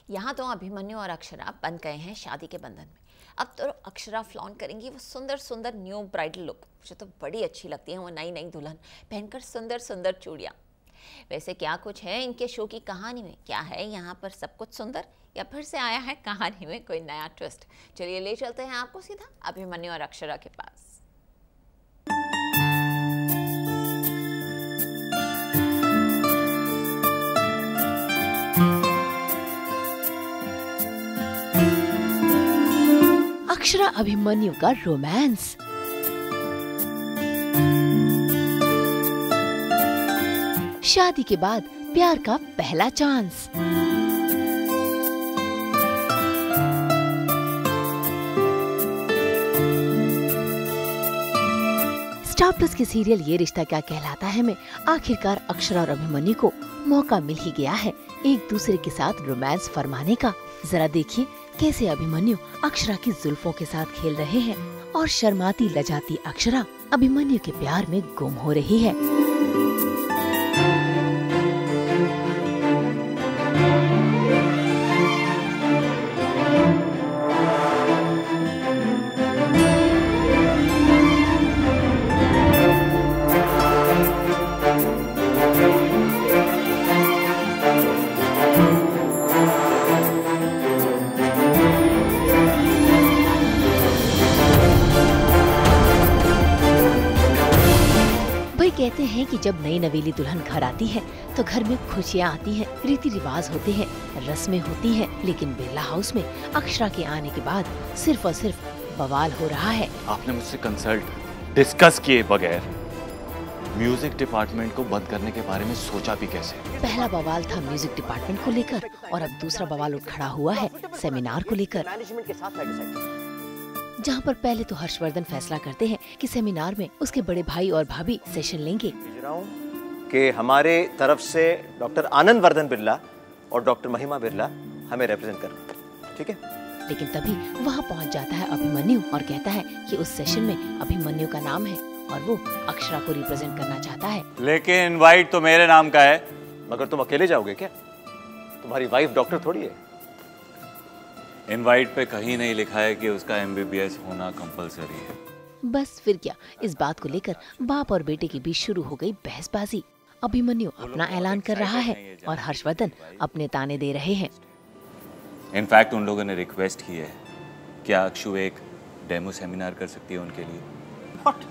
यहाँ तो अभिमन्यु और अक्षरा बन गए हैं शादी के बंधन में। अब तो अक्षरा फ्लॉन्ट करेंगी वो सुंदर सुंदर न्यू ब्राइडल लुक। मुझे तो बड़ी अच्छी लगती है वो नई नई दुल्हन पहनकर सुंदर सुंदर चूड़ियाँ। वैसे क्या कुछ है इनके शो की कहानी में, क्या है यहाँ पर सब कुछ सुंदर, या फिर से आया है कहानी में कोई नया ट्विस्ट? चलिए ले चलते हैं आपको सीधा अभिमन्यु और अक्षरा के पास। अक्षरा अभिमन्यु का रोमांस। शादी के बाद प्यार का पहला चांस। स्टार प्लस के सीरियल ये रिश्ता क्या कहलाता है में आखिरकार अक्षरा और अभिमन्यु को मौका मिल ही गया है एक दूसरे के साथ रोमांस फरमाने का। जरा देखिए कैसे अभिमन्यु अक्षरा की जुल्फों के साथ खेल रहे हैं और शर्माती लजाती अक्षरा अभिमन्यु के प्यार में गुम हो रही है। कहते हैं कि जब नई नवेली दुल्हन घर आती है तो घर में खुशियाँ आती हैं, रीति रिवाज होते हैं, रस्में होती हैं। लेकिन बिरला हाउस में अक्षरा के आने के बाद सिर्फ और सिर्फ बवाल हो रहा है। आपने मुझसे कंसल्ट डिस्कस किए बगैर म्यूजिक डिपार्टमेंट को बंद करने के बारे में सोचा भी कैसे? पहला बवाल था म्यूजिक डिपार्टमेंट को लेकर और अब दूसरा बवाल उठ खड़ा हुआ है सेमिनार को लेकर, जहाँ पर पहले तो हर्षवर्धन फैसला करते हैं कि सेमिनार में उसके बड़े भाई और भाभी सेशन लेंगे कि हमारे तरफ से डॉक्टर आनंद वर्धन बिरला और डॉक्टर महिमा बिरला हमें रिप्रेजेंट कर, ठीक है? लेकिन तभी वहाँ पहुँच जाता है अभिमन्यु और कहता है कि उस सेशन में अभिमन्यु का नाम है और वो अक्षरा को रिप्रेजेंट करना चाहता है। लेकिन इनवाइट तो मेरे नाम का है। मगर तुम अकेले जाओगे क्या? तुम्हारी वाइफ डॉक्टर थोड़ी है। इनवाइट पे कहीं नहीं लिखा है कि उसका MBBS होना कंपलसरी है। बस फिर क्या, इस बात को लेकर बाप और बेटे के बीच शुरू हो गई बहसबाजी। अभिमन्यु अपना ऐलान कर रहा है और हर्षवर्धन अपने ताने दे रहे हैं। इनफैक्ट उन लोगों ने रिक्वेस्ट की है क्या अक्षु एक डेमो सेमिनार कर सकती है उनके लिए। What?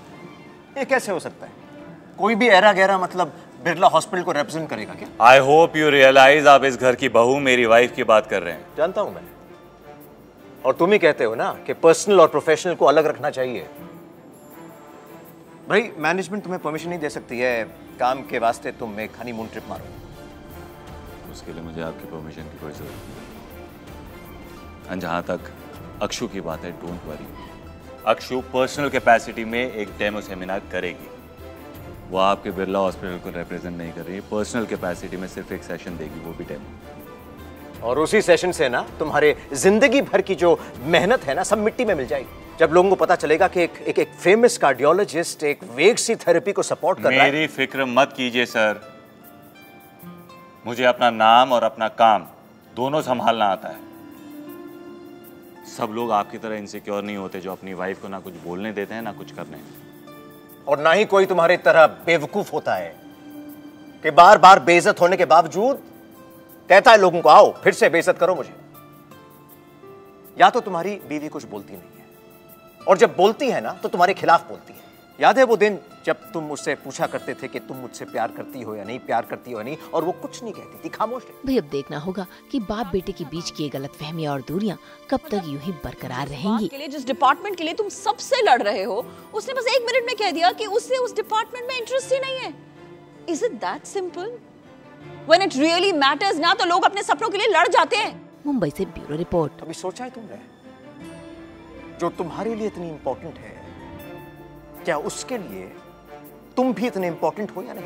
ये कैसे हो सकता है? कोई भी ऐरा गहरा मतलब बिरला हॉस्पिटल को रिप्रेजेंट करेगा क्या? आई होप यू रियलाइज आप इस घर की बहू मेरी वाइफ की बात कर रहे हैं। जानता हूं मैं, और तुम ही कहते हो ना कि पर्सनल और प्रोफेशनल को अलग रखना चाहिए। भाई मैनेजमेंट तुम्हें परमिशन नहीं दे सकती है काम के वास्ते तुम एक हनीमून ट्रिप मारो। उसके लिए मुझे आपकी परमिशन की कोई जरूरत नहीं। जहां तक अक्षु की बात है, don't worry, Akshu personal capacity में एक डेमो सेमिनार करेगी। वो आपके बिरला हॉस्पिटल को रिप्रेजेंट नहीं कर रही है, पर्सनल कैपेसिटी में सिर्फ एक सेशन देगी, वो भी डेमो। और उसी सेशन से ना तुम्हारे जिंदगी भर की जो मेहनत है ना सब मिट्टी में मिल जाएगी। जब लोगों को पता चलेगा कि एक फेमस कार्डियोलॉजिस्ट एक वेग सी थेरेपी को सपोर्ट कर रहा है। मेरी फिक्र मत कीजिए सर, मुझे अपना नाम और अपना काम दोनों संभालना आता है। सब लोग आपकी तरह इनसिक्योर नहीं होते जो अपनी वाइफ को ना कुछ बोलने देते हैं ना कुछ करने, और ना ही कोई तुम्हारी तरह बेवकूफ होता है कि बार बार बेइज्जत होने के बावजूद कहता है लोगों को आओ फिर से बेइज्जत करो मुझे। या तो तुम्हारी बीवी कुछ बोलती नहीं है, और जब बोलती है ना तो तुम्हारे खिलाफ बोलती है। याद है वो दिन जब तुम मुझसे पूछा करते थे कि तुम मुझसे प्यार करती हो या नहीं, प्यार करती हो या नहीं, और वो कुछ नहीं कहती थी, खामोश थी। भाई अब देखना होगा कि बाप बेटे के बीच की गलतफहमियां और दूरियां कब तक यूं ही बरकरार रहेंगी। के लिए जिस डिपार्टमेंट के लिए तुम सबसे लड़ रहे हो, उसने बस 1 मिनट में कह दिया कि उसे उस डिपार्टमेंट में इंटरेस्ट ही नहीं है। Is it that simple? When it really matters ना तो लोग अपने सपनों के लिए लड़ जाते हैं। मुंबई से ब्यूरो रिपोर्ट। कभी सोचा है तुमने जो तुम्हारे लिए इतनी इंपॉर्टेंट है, क्या उसके लिए तुम भी इतने इंपॉर्टेंट हो या नहीं?